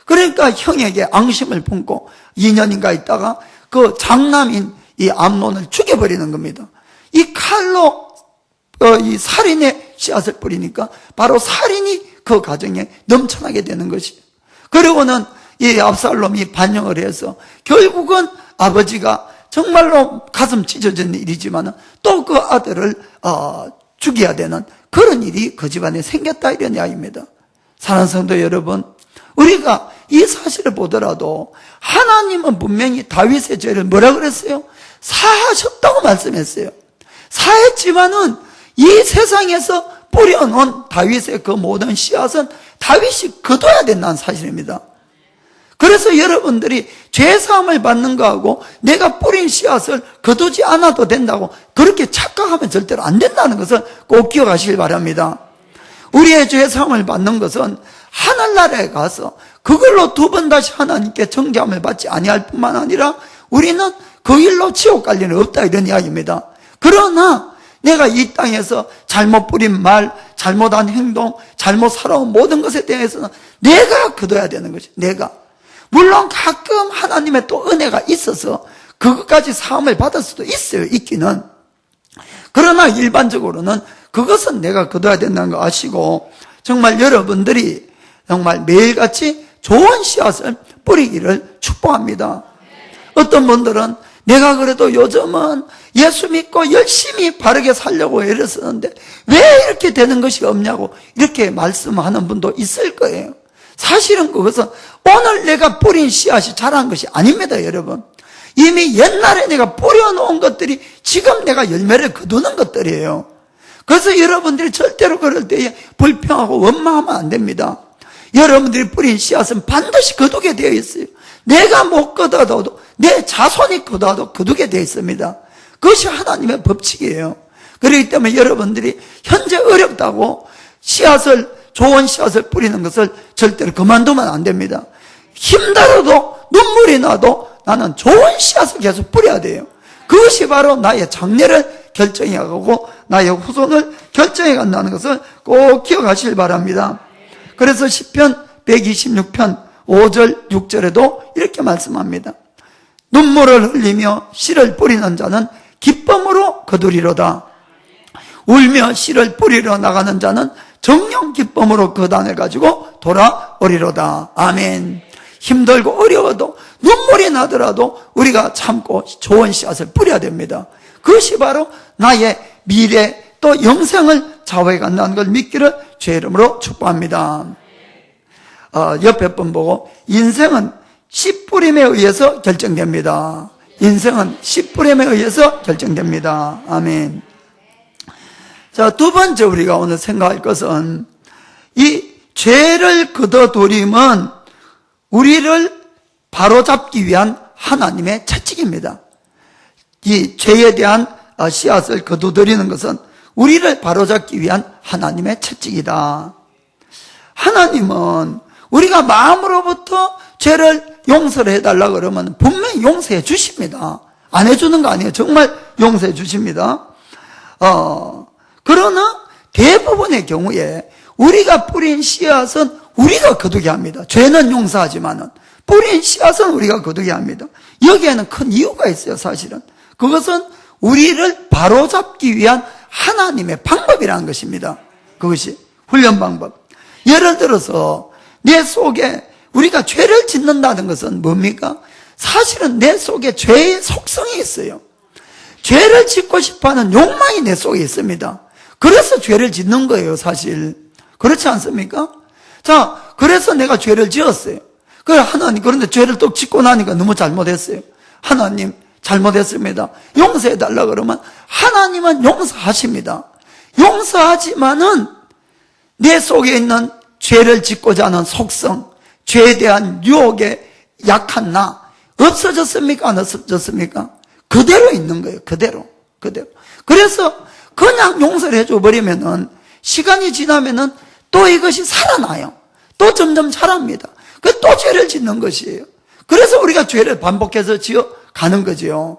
그러니까 형에게 앙심을 품고 2년인가 있다가 그 장남인 이 암논을 죽여버리는 겁니다. 이 칼로 이 살인의 씨앗을 뿌리니까 바로 살인이 그 가정에 넘쳐나게 되는 것이에요. 그리고는 이 압살롬이 반영을 해서 결국은 아버지가 정말로 가슴 찢어지는 일이지만 또 그 아들을 죽여야 되는 그런 일이 그 집안에 생겼다, 이런 이야기입니다. 사랑하는 성도 여러분, 우리가 이 사실을 보더라도 하나님은 분명히 다윗의 죄를 뭐라 그랬어요? 사하셨다고 말씀했어요. 사했지만은 이 세상에서 뿌려놓은 다윗의 그 모든 씨앗은 다윗이 거둬야 된다는 사실입니다. 그래서 여러분들이 죄사함을 받는 거하고 내가 뿌린 씨앗을 거두지 않아도 된다고 그렇게 착각하면 절대로 안 된다는 것을 꼭 기억하시길 바랍니다. 우리의 죄사함을 받는 것은 하늘나라에 가서 그걸로 2번 다시 하나님께 정죄함을 받지 아니할 뿐만 아니라 우리는 그 일로 지옥 갈 일은 없다, 이런 이야기입니다. 그러나 내가 이 땅에서 잘못 뿌린 말, 잘못한 행동, 잘못 살아온 모든 것에 대해서는 내가 거둬야 되는 것이, 내가. 물론 가끔 하나님의 또 은혜가 있어서 그것까지 사함을 받을 수도 있어요, 있기는. 그러나 일반적으로는 그것은 내가 거둬야 된다는 거 아시고, 정말 여러분들이 정말 매일같이 좋은 씨앗을 뿌리기를 축복합니다. 어떤 분들은 내가 그래도 요즘은 예수 믿고 열심히 바르게 살려고 애를 쓰는데 왜 이렇게 되는 것이 없냐고 이렇게 말씀하는 분도 있을 거예요. 사실은 그것은 오늘 내가 뿌린 씨앗이 자란 것이 아닙니다, 여러분. 이미 옛날에 내가 뿌려놓은 것들이 지금 내가 열매를 거두는 것들이에요. 그래서 여러분들이 절대로 그럴 때에 불평하고 원망하면 안 됩니다. 여러분들이 뿌린 씨앗은 반드시 거두게 되어 있어요. 내가 못 거둬도 내 자손이 거두게 되어 있습니다. 그것이 하나님의 법칙이에요. 그렇기 때문에 여러분들이 현재 어렵다고 좋은 씨앗을 뿌리는 것을 절대로 그만두면 안 됩니다. 힘들어도 눈물이 나도 나는 좋은 씨앗을 계속 뿌려야 돼요. 그것이 바로 나의 장래를 결정해 가고 나의 후손을 결정해 간다는 것을 꼭 기억하시길 바랍니다. 그래서 시편 126편 5절 6절에도 이렇게 말씀합니다. 눈물을 흘리며 씨를 뿌리는 자는 기쁨으로 거두리로다. 울며 씨를 뿌리러 나가는 자는 정령 기쁨으로 그 단을 가지고 돌아오리로다. 아멘. 힘들고 어려워도 눈물이 나더라도 우리가 참고 좋은 씨앗을 뿌려야 됩니다. 그것이 바로 나의 미래 또 영생을 좌우해 간다는 걸 믿기를 주의 이름으로 축복합니다. 옆에 분 보고, 인생은 씨 뿌림에 의해서 결정됩니다. 인생은 씨 뿌림에 의해서 결정됩니다. 아멘. 자, 두 번째 우리가 오늘 생각할 것은, 이 죄를 거둬들임은 우리를 바로잡기 위한 하나님의 채찍입니다. 이 죄에 대한 씨앗을 거두드리는 것은 우리를 바로잡기 위한 하나님의 채찍이다. 하나님은 우리가 마음으로부터 죄를 용서를 해달라 그러면 분명히 용서해 주십니다. 안 해주는 거 아니에요. 정말 용서해 주십니다. 그러나 대부분의 경우에 우리가 뿌린 씨앗은 우리가 거두게 합니다. 죄는 용서하지만은 뿌린 씨앗은 우리가 거두게 합니다. 여기에는 큰 이유가 있어요, 사실은. 그것은 우리를 바로잡기 위한 하나님의 방법이라는 것입니다. 그것이 훈련 방법. 예를 들어서 내 속에 우리가 죄를 짓는다는 것은 뭡니까? 사실은 내 속에 죄의 속성이 있어요. 죄를 짓고 싶어하는 욕망이 내 속에 있습니다. 그래서 죄를 짓는 거예요, 사실. 그렇지 않습니까? 자, 그래서 내가 죄를 지었어요. 하나님, 그런데 죄를 또 짓고 나니까 너무 잘못했어요. 하나님, 잘못했습니다. 용서해달라 그러면 하나님은 용서하십니다. 용서하지만은 내 속에 있는 죄를 짓고자 하는 속성, 죄에 대한 유혹에 약한 나, 없어졌습니까? 안 없어졌습니까? 그대로 있는 거예요. 그대로. 그래서 그냥 용서를 해줘 버리면은 시간이 지나면은 또 이것이 살아나요. 또 점점 자랍니다. 또 죄를 짓는 것이에요. 그래서 우리가 죄를 반복해서 지어 가는 거지요.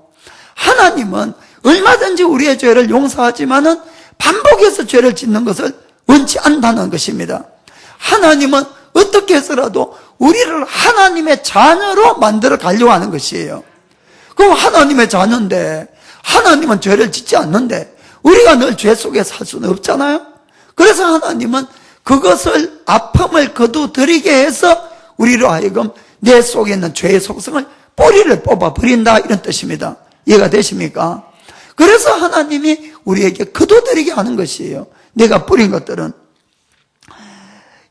하나님은 얼마든지 우리의 죄를 용서하지만은 반복해서 죄를 짓는 것을 원치 않다는 것입니다. 하나님은 어떻게 해서라도 우리를 하나님의 자녀로 만들어 가려고 하는 것이에요. 그럼 하나님의 자녀인데 하나님은 죄를 짓지 않는데 우리가 늘 죄 속에 살 수는 없잖아요. 그래서 하나님은 그것을 아픔을 거두드리게 해서 우리로 하여금 내 속에 있는 죄의 속성을 뿌리를 뽑아버린다, 이런 뜻입니다. 이해가 되십니까? 그래서 하나님이 우리에게 거두드리게 하는 것이에요. 내가 뿌린 것들은.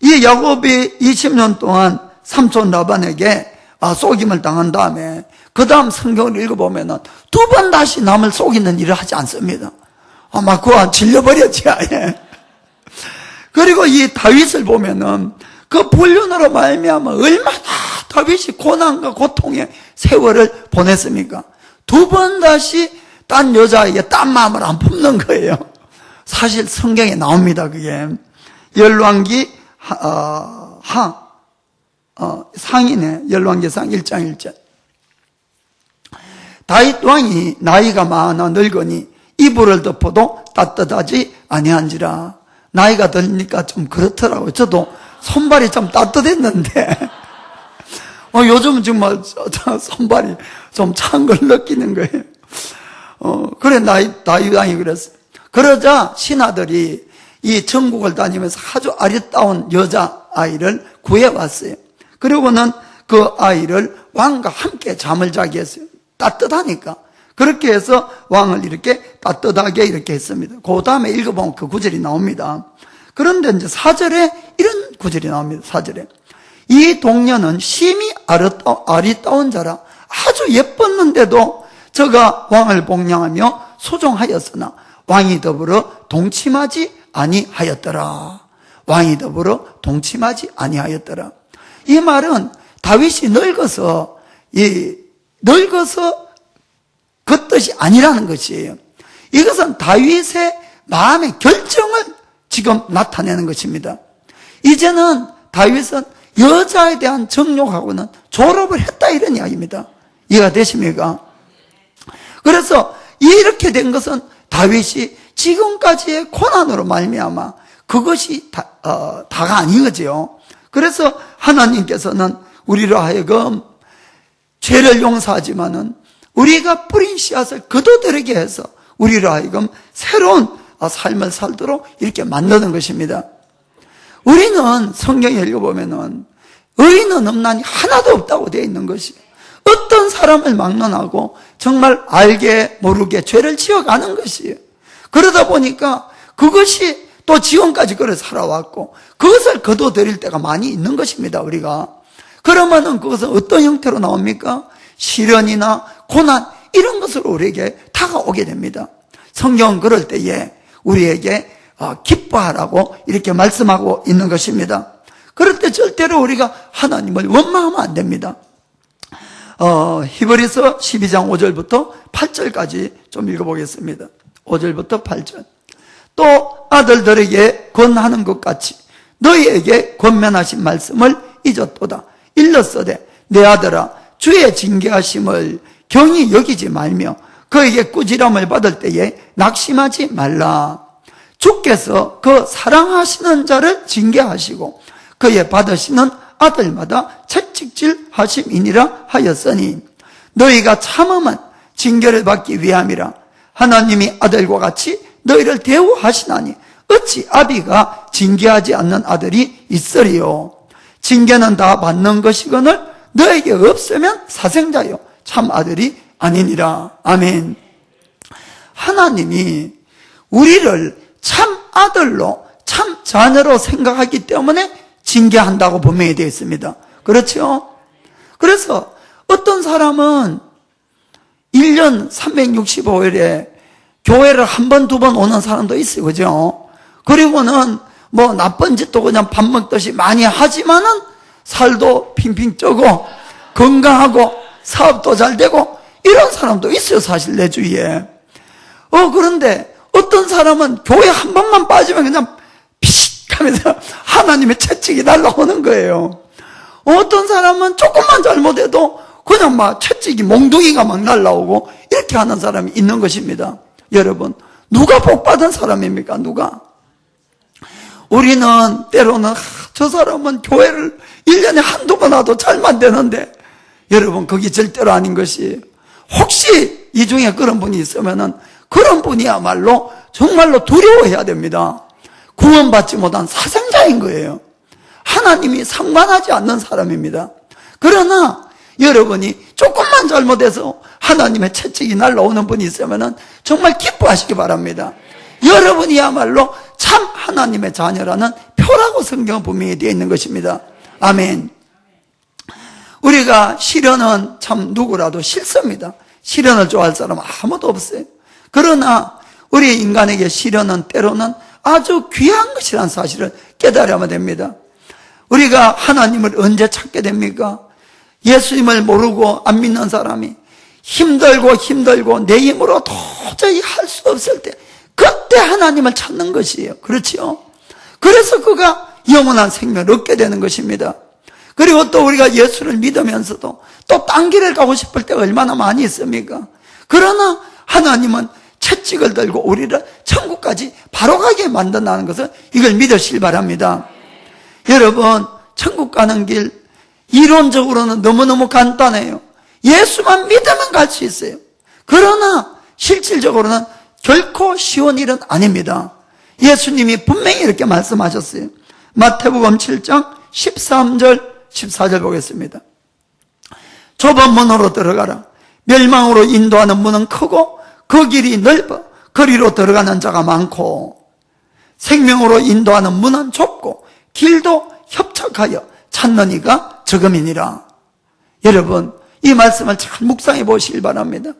이 야곱이 20년 동안 삼촌 라반에게 속임을 당한 다음에 그 다음 성경을 읽어보면 두 번 다시 남을 속이는 일을 하지 않습니다. 막 그거 질려버렸지, 아예. 그리고 이 다윗을 보면은 그 불륜으로 말미암아 얼마나 다윗이 고난과 고통의 세월을 보냈습니까? 두 번 다시 딴 여자에게 딴 마음을 안 품는 거예요. 사실 성경에 나옵니다, 그게. 열왕기 상이네. 열왕기상 1장 1절. 다윗 왕이 나이가 많아 늙으니 이불을 덮어도 따뜻하지 아니한지라. 나이가 드니까 좀 그렇더라고요. 저도 손발이 좀 따뜻했는데 요즘은 정말 손발이 좀 찬 걸 느끼는 거예요. 그래 다윗 왕이 그랬어요. 그러자 신하들이 이 전국을 다니면서 아주 아리따운 여자아이를 구해왔어요. 그리고는 그 아이를 왕과 함께 잠을 자게 했어요. 따뜻하니까. 그렇게 해서 왕을 이렇게 따뜻하게 이렇게 했습니다. 그 다음에 읽어보면 그 구절이 나옵니다. 그런데 이제 4절에 이런 구절이 나옵니다. 4절에. 이 동녀는 심히 아리따운 자라. 아주 예뻤는데도 저가 왕을 복량하며 소종하였으나 왕이 더불어 동침하지 아니하였더라. 왕이 더불어 동침하지 아니하였더라. 이 말은 다윗이 늙어서 그 뜻이 아니라는 것이에요. 이것은 다윗의 마음의 결정을 지금 나타내는 것입니다. 이제는 다윗은 여자에 대한 정욕하고는 졸업을 했다, 이런 이야기입니다. 이해가 되십니까? 그래서 이렇게 된 것은 다윗이 지금까지의 고난으로 말미암아 그것이 다가 아닌 거죠. 그래서 하나님께서는 우리로 하여금 죄를 용서하지만은 우리가 뿌린 씨앗을 거둬들이게 해서 우리로 하여금 새로운 삶을 살도록 이렇게 만드는 것입니다. 우리는 성경에 읽어보면은 의인은 없나니 하나도 없다고 되어 있는 것이에요. 어떤 사람을 막론하고 정말 알게 모르게 죄를 지어가는 것이에요. 그러다 보니까 그것이 또 지금까지 그래 살아왔고 그것을 거둬들일 때가 많이 있는 것입니다. 우리가. 그러면은 그것은 어떤 형태로 나옵니까? 시련이나 고난 이런 것으로 우리에게 다가오게 됩니다. 성경은 그럴 때에 우리에게 기뻐하라고 이렇게 말씀하고 있는 것입니다. 그럴 때 절대로 우리가 하나님을 원망하면 안 됩니다. 히브리서 12장 5절부터 8절까지 좀 읽어보겠습니다. 5절부터 8절. 또 아들들에게 권하는 것 같이 너희에게 권면하신 말씀을 잊었도다. 일렀으되 내 아들아 주의 징계하심을 경히 여기지 말며 그에게 꾸지람을 받을 때에 낙심하지 말라. 주께서 그 사랑하시는 자를 징계하시고 그의 받으시는 아들마다 채찍질 하심이니라 하였으니 너희가 참음은 징계를 받기 위함이라. 하나님이 아들과 같이 너희를 대우하시나니 어찌 아비가 징계하지 않는 아들이 있으리요. 징계는 다 받는 것이거늘 너에게 없으면 사생자요 참 아들이 아니니라. 아멘. 하나님이 우리를 참 아들로 참 자녀로 생각하기 때문에 징계한다고 분명히 되어 있습니다. 그렇죠? 그래서 어떤 사람은 1년 365일에 교회를 한 번, 두 번 오는 사람도 있어요. 그죠? 그리고는 뭐 나쁜 짓도 그냥 밥 먹듯이 많이 하지만은 살도 핑핑 쪄고 건강하고 사업도 잘 되고 이런 사람도 있어요. 사실 내 주위에. 그런데 어떤 사람은 교회 한 번만 빠지면 그냥 피식 하면서 하나님의 채찍이 날라오는 거예요. 어떤 사람은 조금만 잘못해도 그냥 막 채찍이 몽둥이가 막 날라오고 이렇게 하는 사람이 있는 것입니다. 여러분, 누가 복 받은 사람입니까? 누가? 우리는 때로는 저 사람은 교회를 1년에 한두 번 와도 잘만 되는데 여러분, 그게 절대로 아닌 것이 혹시 이 중에 그런 분이 있으면은 그런 분이야말로 정말로 두려워해야 됩니다. 구원받지 못한 사생자인 거예요. 하나님이 상관하지 않는 사람입니다. 그러나 여러분이 조금만 잘못해서 하나님의 채찍이 날라오는 분이 있으면은 정말 기뻐하시기 바랍니다. 여러분이야말로 참 하나님의 자녀라는 표라고 성경은 분명히 되어 있는 것입니다. 아멘. 우리가 시련은 참 누구라도 싫습니다. 시련을 좋아할 사람은 아무도 없어요. 그러나 우리 인간에게 시련은 때로는 아주 귀한 것이라는 사실을 깨달으면 됩니다. 우리가 하나님을 언제 찾게 됩니까? 예수님을 모르고 안 믿는 사람이 힘들고 내 힘으로 도저히 할 수 없을 때 그때 하나님을 찾는 것이에요. 그렇지요? 그래서 그가 영원한 생명을 얻게 되는 것입니다. 그리고 또 우리가 예수를 믿으면서도 또 딴 길을 가고 싶을 때가 얼마나 많이 있습니까? 그러나 하나님은 채찍을 들고 우리를 천국까지 바로 가게 만든다는 것을 이걸 믿으시길 바랍니다. 여러분, 천국 가는 길 이론적으로는 너무너무 간단해요. 예수만 믿으면 갈 수 있어요. 그러나 실질적으로는 결코 쉬운 일은 아닙니다. 예수님이 분명히 이렇게 말씀하셨어요. 마태복음 7장 13절 14절 보겠습니다. 좁은 문으로 들어가라. 멸망으로 인도하는 문은 크고 그 길이 넓어 거리로 들어가는 자가 많고 생명으로 인도하는 문은 좁고 길도 협착하여 찾는 이가 적음이니라. 여러분, 이 말씀을 잘 묵상해 보시길 바랍니다.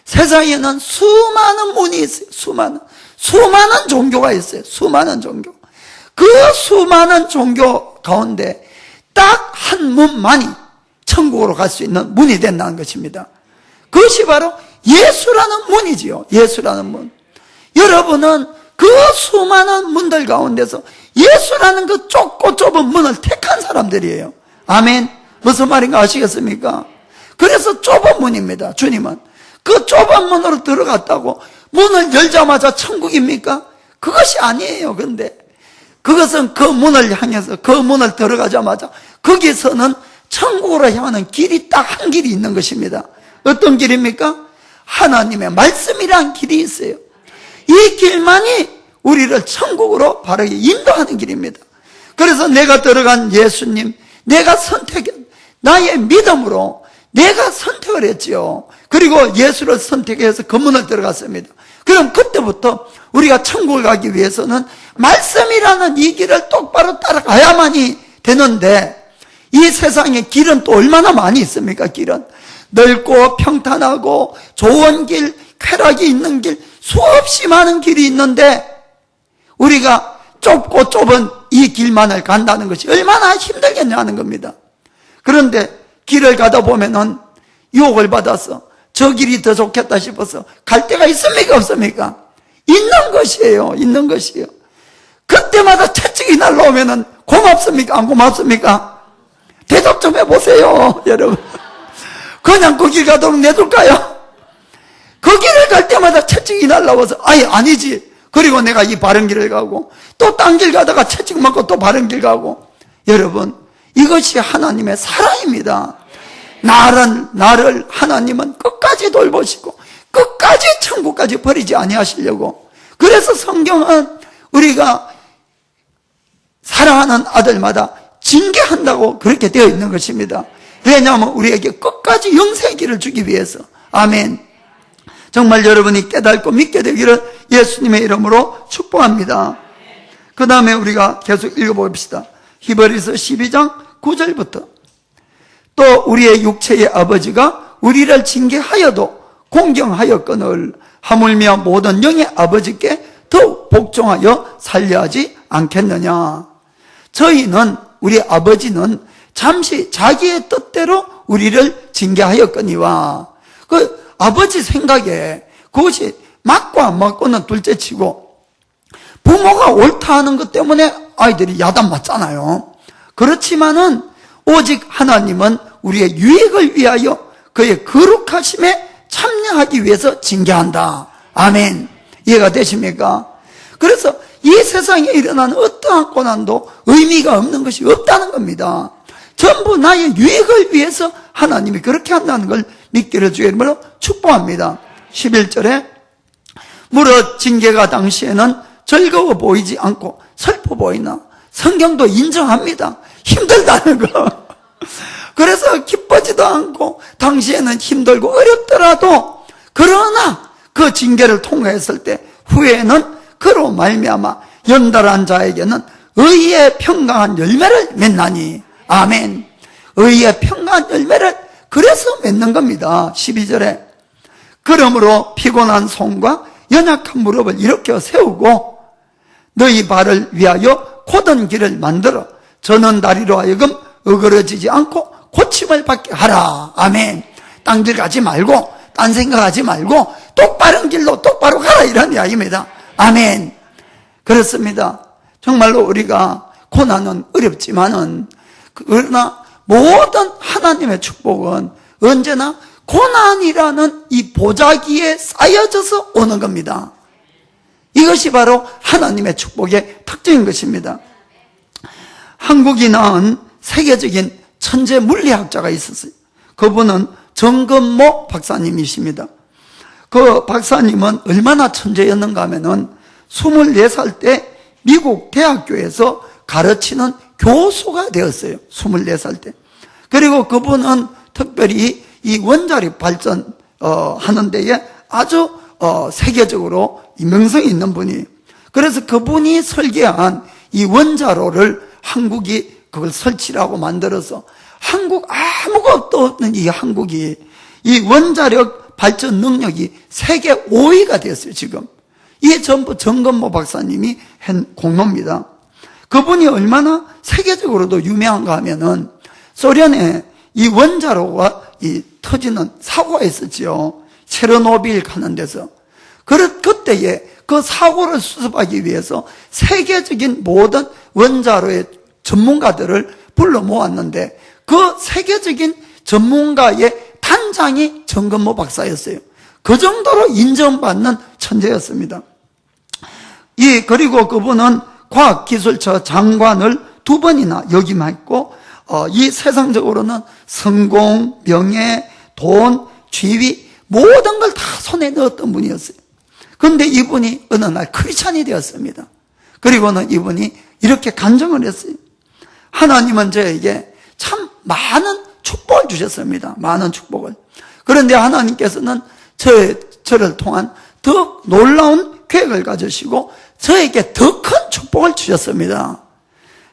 세상에는 수많은 문이 있어요. 수많은 종교가 있어요. 수많은 종교. 그 수많은 종교 가운데 딱 한 문만이 천국으로 갈 수 있는 문이 된다는 것입니다. 그것이 바로 예수라는 문이지요. 예수라는 문. 여러분은 그 수많은 문들 가운데서 예수라는 그 좁고 좁은 문을 택한 사람들이에요. 아멘. 무슨 말인가 아시겠습니까? 그래서 좁은 문입니다. 주님은 그 좁은 문으로 들어갔다고 문을 열자마자 천국입니까? 그것이 아니에요. 그런데 그것은 그 문을 향해서 그 문을 들어가자마자 거기서는 천국으로 향하는 길이 딱 한 길이 있는 것입니다. 어떤 길입니까? 하나님의 말씀이란 길이 있어요. 이 길만이 우리를 천국으로 바르게 인도하는 길입니다. 그래서 내가 들어간 예수님, 내가 선택한 나의 믿음으로 내가 선택을 했지요. 그리고 예수를 선택해서 그 문을 들어갔습니다. 그럼 그때부터 우리가 천국을 가기 위해서는 말씀이라는 이 길을 똑바로 따라가야만이 되는데, 이 세상에 길은 또 얼마나 많이 있습니까? 길은 넓고 평탄하고 좋은 길, 쾌락이 있는 길, 수없이 많은 길이 있는데 우리가 좁고 좁은 이 길만을 간다는 것이 얼마나 힘들겠냐는 겁니다. 그런데 길을 가다 보면은 유혹을 받아서 저 길이 더 좋겠다 싶어서 갈 데가 있습니까? 없습니까? 있는 것이에요. 있는 것이에요. 그때마다 채찍이 날라오면은 고맙습니까? 안 고맙습니까? 대답 좀 해보세요, 여러분. 그냥 그 길 가도록 내둘까요? 그 길을 갈 때마다 채찍이 날라와서 아니지. 그리고 내가 이 바른 길을 가고 또 딴 길 가다가 채찍 맞고 또 바른 길 가고. 여러분, 이것이 하나님의 사랑입니다. 나를 하나님은 끝까지 돌보시고 끝까지 천국까지 버리지 아니하시려고. 그래서 성경은 우리가 사랑하는 아들마다 징계한다고 그렇게 되어 있는 것입니다. 왜냐하면 우리에게 끝까지 영생의 길을 주기 위해서. 아멘. 정말 여러분이 깨닫고 믿게 되기를 예수님의 이름으로 축복합니다. 그 다음에 우리가 계속 읽어봅시다. 히브리서 12장 9절부터. 또 우리의 육체의 아버지가 우리를 징계하여도 공경하였거늘 하물며 모든 영의 아버지께 더욱 복종하여 살려하지 않겠느냐. 저희는, 우리 아버지는 잠시 자기의 뜻대로 우리를 징계하였거니와. 그 아버지 생각에 그것이 맞고 안 맞고는 둘째치고 부모가 옳다 하는 것 때문에 아이들이 야단 맞잖아요. 그렇지만은 오직 하나님은 우리의 유익을 위하여 그의 거룩하심에 참여하기 위해서 징계한다. 아멘. 이해가 되십니까? 그래서 이 세상에 일어나는 어떠한 고난도 의미가 없는 것이 없다는 겁니다. 전부 나의 유익을 위해서 하나님이 그렇게 한다는 걸 믿기를 주의 이름으로 축복합니다. 11절에 무릇 징계가 당시에는 즐거워 보이지 않고 슬퍼 보이나 성경도 인정합니다. 힘들다는 거. 그래서 기뻐지도 않고 당시에는 힘들고 어렵더라도, 그러나 그 징계를 통과했을 때 후에는 그로 말미암아 연달한 자에게는 의의 평강한 열매를 맺나니. 아멘. 의의 평강한 열매를 그래서 맺는 겁니다. 12절에 그러므로 피곤한 손과 연약한 무릎을 일으켜 세우고 너희 발을 위하여 곧은 길을 만들어 저는 다리로 하여금 어그러지지 않고 고침을 받게 하라. 아멘. 딴 길 가지 말고 딴 생각하지 말고 똑바른 길로 똑바로 가라, 이런 이야기입니다. 아멘. 그렇습니다. 정말로 우리가 고난은 어렵지만은, 그러나 모든 하나님의 축복은 언제나 고난이라는 이 보자기에 쌓여져서 오는 겁니다. 이것이 바로 하나님의 축복의 특징인 것입니다. 한국이 낳은 세계적인 천재 물리학자가 있었어요. 그분은 정건모 박사님이십니다. 그 박사님은 얼마나 천재였는가 하면은 24살 때 미국 대학교에서 가르치는 교수가 되었어요. 24살 때. 그리고 그분은 특별히 이 원자력 발전 하는 데에 아주 세계적으로 명성이 있는 분이에요. 그래서 그분이 설계한 이 원자로를 한국이 그걸 설치라고 만들어서 한국 아무것도 없는 이 한국이 이 원자력 발전 능력이 세계 5위가 됐어요, 지금. 이게 전부 정건모 박사님이 한 공로입니다. 그분이 얼마나 세계적으로도 유명한가 하면은 소련에 이 원자로가 이 터지는 사고가 있었지요. 체르노빌 가는 데서. 그때에 그 사고를 수습하기 위해서 세계적인 모든 원자로의 전문가들을 불러 모았는데 그 세계적인 전문가의 단장이 정건모 박사였어요. 그 정도로 인정받는 천재였습니다. 그리고 그분은 과학기술처 장관을 2번이나 역임했고, 이 세상적으로는 성공, 명예, 돈, 지위, 모든 걸 다 손에 넣었던 분이었어요. 그런데 이분이 어느 날 크리스찬이 되었습니다. 그리고는 이분이 이렇게 간증을 했어요. 하나님은 저에게 참 많은 축복을 주셨습니다. 많은 축복을. 그런데 하나님께서는 저를 통한 더 놀라운 계획을 가지시고 저에게 더 큰 축복을 주셨습니다.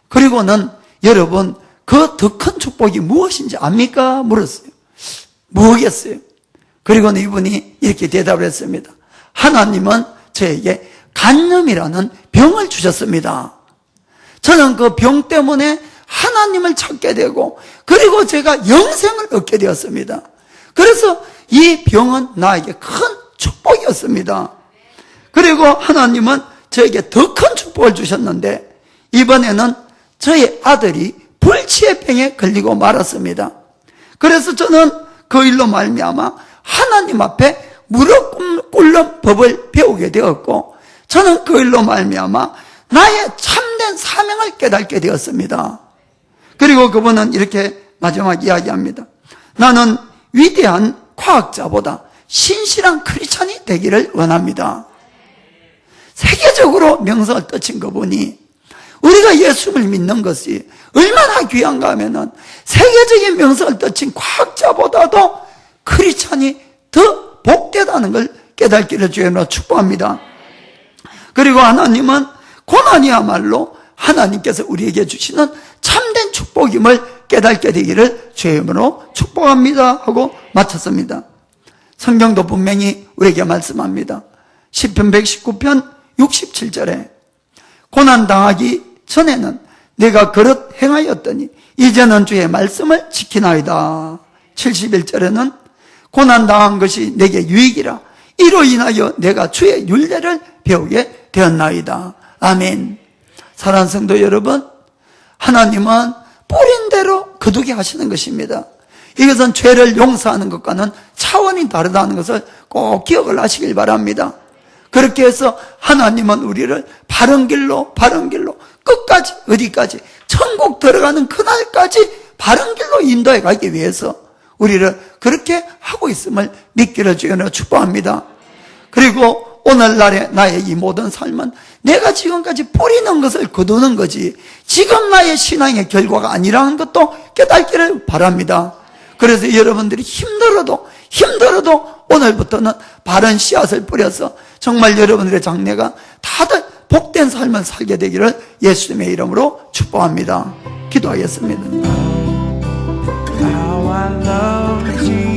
그리고는 여러분, 그 더 큰 축복이 무엇인지 압니까? 물었어요. 뭐겠어요? 그리고는 이분이 이렇게 대답을 했습니다. 하나님은 저에게 간염이라는 병을 주셨습니다. 저는 그 병 때문에 하나님을 찾게 되고, 그리고 제가 영생을 얻게 되었습니다. 그래서 이 병은 나에게 큰 축복이었습니다. 그리고 하나님은 저에게 더 큰 축복을 주셨는데, 이번에는 저희 아들이 불치의 병에 걸리고 말았습니다. 그래서 저는 그 일로 말미암아 하나님 앞에 무릎 꿇는 법을 배우게 되었고, 저는 그 일로 말미암아 나의 참된 사명을 깨닫게 되었습니다. 그리고 그분은 이렇게 마지막 이야기합니다. 나는 위대한 과학자보다 신실한 크리스찬이 되기를 원합니다. 세계적으로 명성을 떨친 그분이, 우리가 예수를 믿는 것이 얼마나 귀한가 하면은 세계적인 명성을 떨친 과학자보다도 크리스찬이 더 복되다는 걸 깨닫기를 주님으로 축복합니다. 그리고 하나님은 고난이야말로 하나님께서 우리에게 주시는 참된 축복임을 깨닫게 되기를 주님으로 축복합니다 하고 마쳤습니다. 성경도 분명히 우리에게 말씀합니다. 시편 119편 67절에 고난당하기 전에는 내가 그릇 행하였더니 이제는 주의 말씀을 지키나이다. 71절에는 고난당한 것이 내게 유익이라 이로 인하여 내가 주의 율례를 배우게 되었나이다. 아멘. 사랑하는 성도 여러분, 하나님은 뿌린 대로 거두게 하시는 것입니다. 이것은 죄를 용서하는 것과는 차원이 다르다는 것을 꼭 기억을 하시길 바랍니다. 그렇게 해서 하나님은 우리를 바른 길로 끝까지, 어디까지, 천국 들어가는 그날까지 바른 길로 인도해 가기 위해서 우리를 그렇게 하고 있음을 믿기를 주여 축복합니다. 그리고 오늘날의 나의 이 모든 삶은 내가 지금까지 뿌리는 것을 거두는 거지, 지금 나의 신앙의 결과가 아니라는 것도 깨닫기를 바랍니다. 그래서 여러분들이 힘들어도 오늘부터는 바른 씨앗을 뿌려서 정말 여러분들의 장래가 다들 복된 삶을 살게 되기를 예수님의 이름으로 축복합니다. 기도하겠습니다. How I love Jesus.